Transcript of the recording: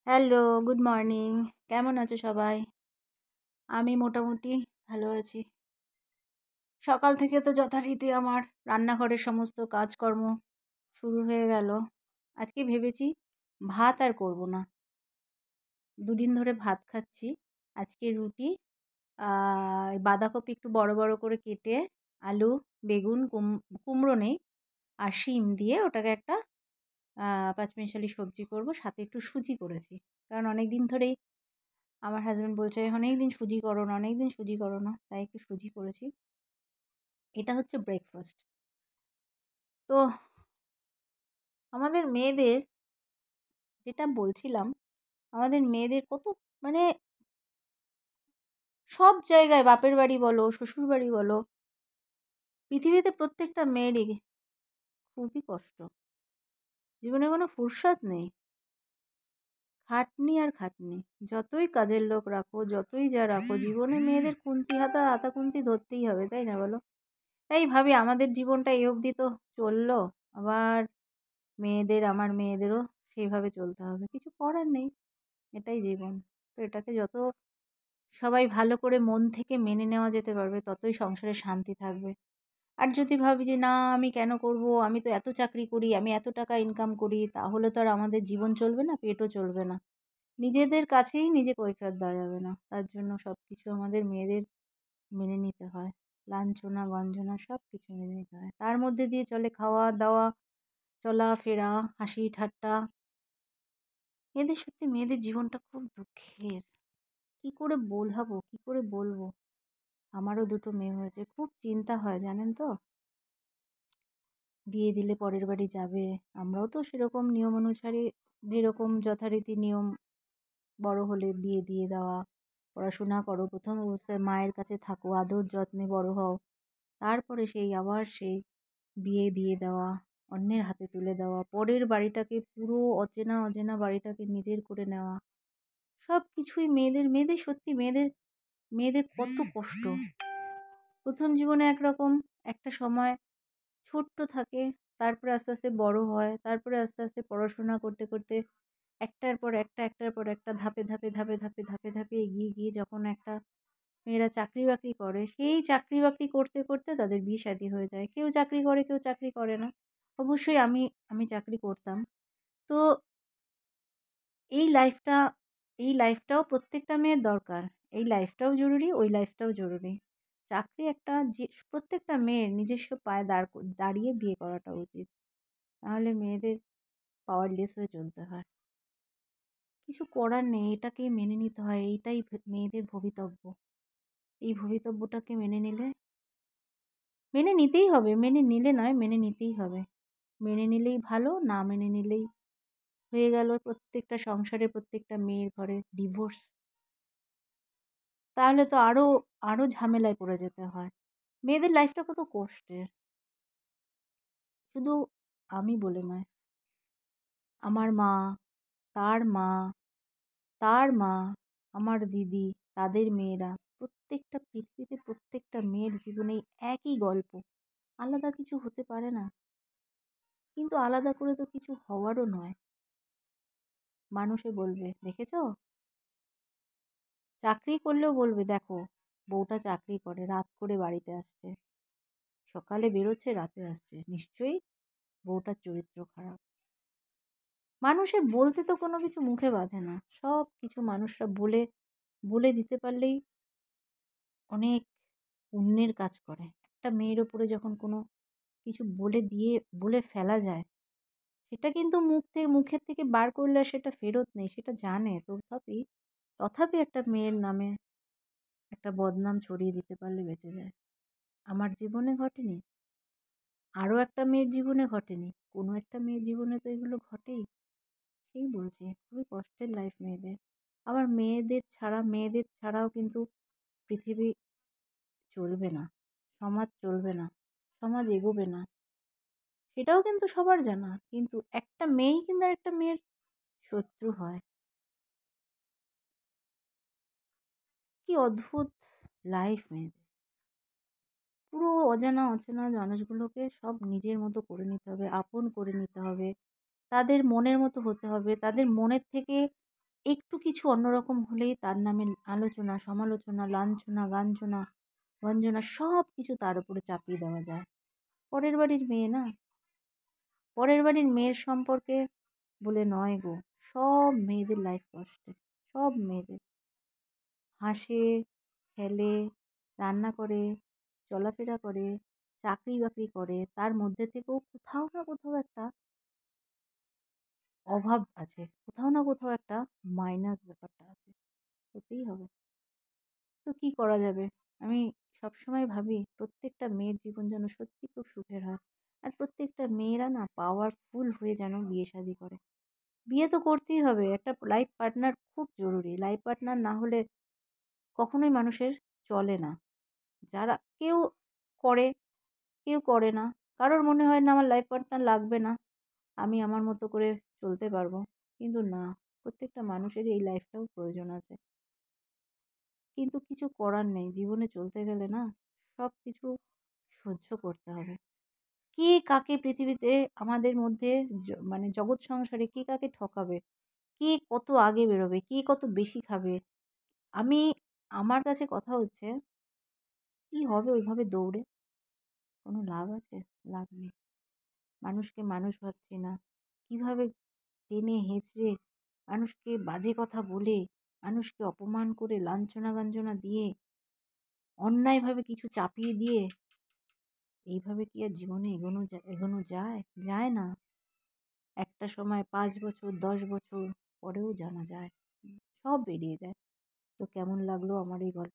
Hello, good morning. কেমন আছো সবাই? আমি মোটামুটি ভালো আছি। সকাল থেকে তো যথারীতি আমার রান্নাঘরের সমস্ত কাজকর্ম শুরু হয়ে গেল। আজকে ভেবেছি ভাত আর করব না। দুদিন ধরে ভাত খাচ্ছি। আজকে রুটি, বাঁধাকপি একটু বড় বড় করে কেটে, আলু, বেগুন, কুমড়ো নেই, আর শিম দিয়ে ওটাকে একটা পাঁচমিশালি সবজি করব। সাথে একটু সুজি করেছি। কারণ অনেক দিন ধরেই আমার হাসব্যান্ড বলছে, অনেক দিন সুজি করো না, অনেক দিন সুজি করো না, তাই একটু সুজি করেছি। এটা হচ্ছে ব্রেকফাস্ট। তো আমাদের মেয়েদের, যেটা বলছিলাম, আমাদের মেয়েদের কত, মানে সব জায়গায়, বাপের বাড়ি বলো, শ্বশুর বাড়ি বলো, পৃথিবীতে প্রত্যেকটা মেয়েরই খুবই কষ্ট। জীবনে কোনো ফুরসত নেই, খাটনি আর খাটনি। যতই কাজের লোক রাখো, যতই যা রাখো, জীবনে মেয়েদের খুন্তি হাতা খুন্তি ধরতেই হবে, তাই না বলো? তাই ভাবি আমাদের জীবনটা এই অবধি তো চললো, আবার আমার মেয়েদেরও সেইভাবে চলতে হবে। কিছু করার নেই, এটাই জীবন। তো এটাকে যত সবাই ভালো করে মন থেকে মেনে নেওয়া যেতে পারবে, ততই সংসারে শান্তি থাকবে। আর যদি ভাবি যে না, আমি কেন করব, আমি তো এত চাকরি করি, আমি এত টাকা ইনকাম করি, তাহলে তো আর আমাদের জীবন চলবে না, পেটও চলবে না। নিজেদের কাছেই নিজে কৈফিয়ত দেওয়া যাবে না। তার জন্য সব কিছু আমাদের মেয়েদের মেনে নিতে হয়। লাঞ্ছনা গঞ্জনা সব কিছু মেনে নিতে হয়। তার মধ্যে দিয়ে চলে খাওয়া দাওয়া, চলাফেরা, হাসি ঠাট্টা। মেয়েদের জীবনটা খুব দুঃখের। কি করে বোঝাবো, কি করে বলবো? আমারও দুটো মেয়ে হয়েছে, খুব চিন্তা হয় জানেন তো। বিয়ে দিলে পরের বাড়ি যাবে, আমরাও তো সেরকম নিয়ম অনুসারে, যেরকম যথারীতি নিয়ম, বড় হলে বিয়ে দিয়ে দেওয়া, পড়াশোনা করো, প্রথম অবস্থায় মায়ের কাছে থাকো, আদর যত্নে বড় হও, তারপরে সেই বিয়ে দিয়ে দেওয়া, অন্যের হাতে তুলে দেওয়া, পরের বাড়িটাকে, পুরো অচেনা অচেনা বাড়িটাকে নিজের করে নেওয়া, সব কিছুই মেয়েদের সত্যি মেয়েদের কত কষ্ট। প্রথম জীবনে একরকম, একটা সময় ছোট্ট থাকে, তারপরে আস্তে আস্তে বড় হয়, তারপরে আস্তে আস্তে পড়াশোনা করতে করতে একটার পর একটা ধাপে এগিয়ে গিয়ে যখন একটা মেয়েরা চাকরি বাকরি করে, সেই চাকরি বাকরি করতে করতে তাদের বিয়ে শাদী হয়ে যায়। কেউ চাকরি করে, কেউ চাকরি করে না। অবশ্যই আমি চাকরি করতাম। তো এই লাইফটা এই লাইফটাও প্রত্যেকটা মেয়ের দরকার। এই লাইফটাও জরুরি, ওই লাইফটাও জরুরি। চাকরি একটা, যে প্রত্যেকটা মেয়ের নিজস্ব পায়ে দাঁড়িয়ে বিয়ে করাটা উচিত। নাহলে মেয়েদের পাওয়ারলেস হয়ে চলতে হয়। কিছু করার নেই, এটাকেই মেনে নিতে হয়। এইটাই মেয়েদের ভবিতব্য। এই ভবিতব্যটাকে মেনে নিতেই হবে। মেনে নিলে নয়, মেনে নিতেই হবে। মেনে নিলেই ভালো, না মেনে নিলেই হয়ে গেল প্রত্যেকটা সংসারে, প্রত্যেকটা মেয়ের ঘরে ডিভোর্স। তাহলে তো আরো আরো ঝামেলায় পড়ে যেতে হয়। মেয়েদের লাইফটা কত কষ্টের। শুধু আমি বলে নয়, আমার মা, তার মা, তার মা, আমার দিদি, তাদের মেয়েরা, প্রত্যেকটা পৃথিবীতে প্রত্যেকটা মেয়ের জীবনেই একই গল্প। আলাদা কিছু হতে পারে না। কিন্তু আলাদা করে তো কিছু হওয়ারও নয়। মানুষে বলবে, দেখেছো? চাকরি করলেও বলবে, দেখো বউটা চাকরি করে, রাত করে বাড়িতে আসছে, সকালে বেরোচ্ছে, রাতে আসছে, নিশ্চয়ই বউটার চরিত্র খারাপ। মানুষের বলতে তো কোনো কিছু মুখে বাঁধে না। সব কিছু মানুষরা বলে বলে দিতে পারলেই অনেক পুণ্যের কাজ করে। একটা মেয়ের ওপরে যখন কোনো কিছু বলে ফেলা যায়, সেটা কিন্তু মুখের থেকে বার করলে আর সেটা ফেরত নেই, সেটা জানে। তথাপি একটা মেয়ের নামে একটা বদনাম ছড়িয়ে দিতে পারলে বেঁচে যায়। আমার জীবনে ঘটেনি, আরও একটা মেয়ের জীবনে ঘটেনি, কোনো একটা মেয়ের জীবনে তো এগুলো ঘটেই। সেই বলছি, খুবই কষ্টের লাইফ মেয়েদের। আবার মেয়েদের ছাড়াও কিন্তু পৃথিবী চলবে না, সমাজ চলবে না, সমাজ এগোবে না, সেটাও কিন্তু সবার জানা। কিন্তু একটা মেয়েই কিন্তু আর একটা মেয়ের শত্রু হয়। কি অদ্ভুত লাইফ মেয়েদের। পুরো অজানা অচেনা মানুষগুলোকে সব নিজের মতো করে নিতে হবে, আপন করে নিতে হবে, তাদের মনের মতো হতে হবে, তাদের মনের থেকে একটু কিছু অন্যরকম হলেই তার নামে আলোচনা, সমালোচনা, লাঞ্ছনা, গঞ্জনা সব কিছু তার উপরে চাপিয়ে দেওয়া যায়। পরের বাড়ির মেয়ে না, পরের বাড়ির মেয়ের সম্পর্কে বলে নয় গো, সব মেয়েদের লাইফ কষ্টের, সব মেয়েদের। হাসে, খেলে, রান্না করে, চলাফেরা করে, চাকরি-বাকরি করে, তার মধ্যে থেকেও কোথাও না কোথাও একটা অভাব আছে। কোথাও না কোথাও একটা মাইনাস ব্যাপারটা আছে। হতেই হবে। তো কি করা যাবে? আমি সবসময় ভাবি প্রত্যেকটা মেয়ের জীবন যেন সত্যি খুব সুখের হয়। আর প্রত্যেকটা মেয়েরা না পাওয়ারফুল হয়ে যেন বিয়ে শাদী করে। বিয়ে তো করতেই হবে। একটা লাইফ পার্টনার খুব জরুরি। লাইফ পার্টনার না হলে কখনোই মানুষের চলে না। যারা কেউ করে, কেউ করে না। কারোর মনে হয় না আমার লাইফ পার্টনার লাগবে না। আমি আমার মতো করে চলতে পারবো। কিন্তু না, প্রত্যেকটা মানুষেরই এই লাইফটাও প্রয়োজন আছে। কিন্তু কিছু করার নেই। জীবনে চলতে গেলে না সবকিছু সহ্য করতে হবে। কে কাকে পৃথিবীতে আমাদের মধ্যে মানে জগৎ সংসারে কে কাকে ঠকাবে? কে কত আগে বেরোবে? কে কত বেশি খাবে? আমি আমার কাছে কথা হচ্ছে, কি হবে ওইভাবে দৌড়ে? কোনো লাভ আছে? লাভ নেই। মানুষকে মানুষ ভাবছি না। কিভাবে টেনে হেঁচড়ে মানুষকে বাজে কথা বলে, মানুষকে অপমান করে, লাঞ্ছনা-গঞ্জনা দিয়ে, অন্যায়ভাবে কিছু চাপিয়ে দিয়ে এইভাবে কি আর জীবনে এগোনো যায়? যায় না। একটা সময় ৫ বছর, ১০ বছর পরেও জানা যায়। সব বেরিয়ে যায়। তো কেমন লাগলো আমার এই গল্প?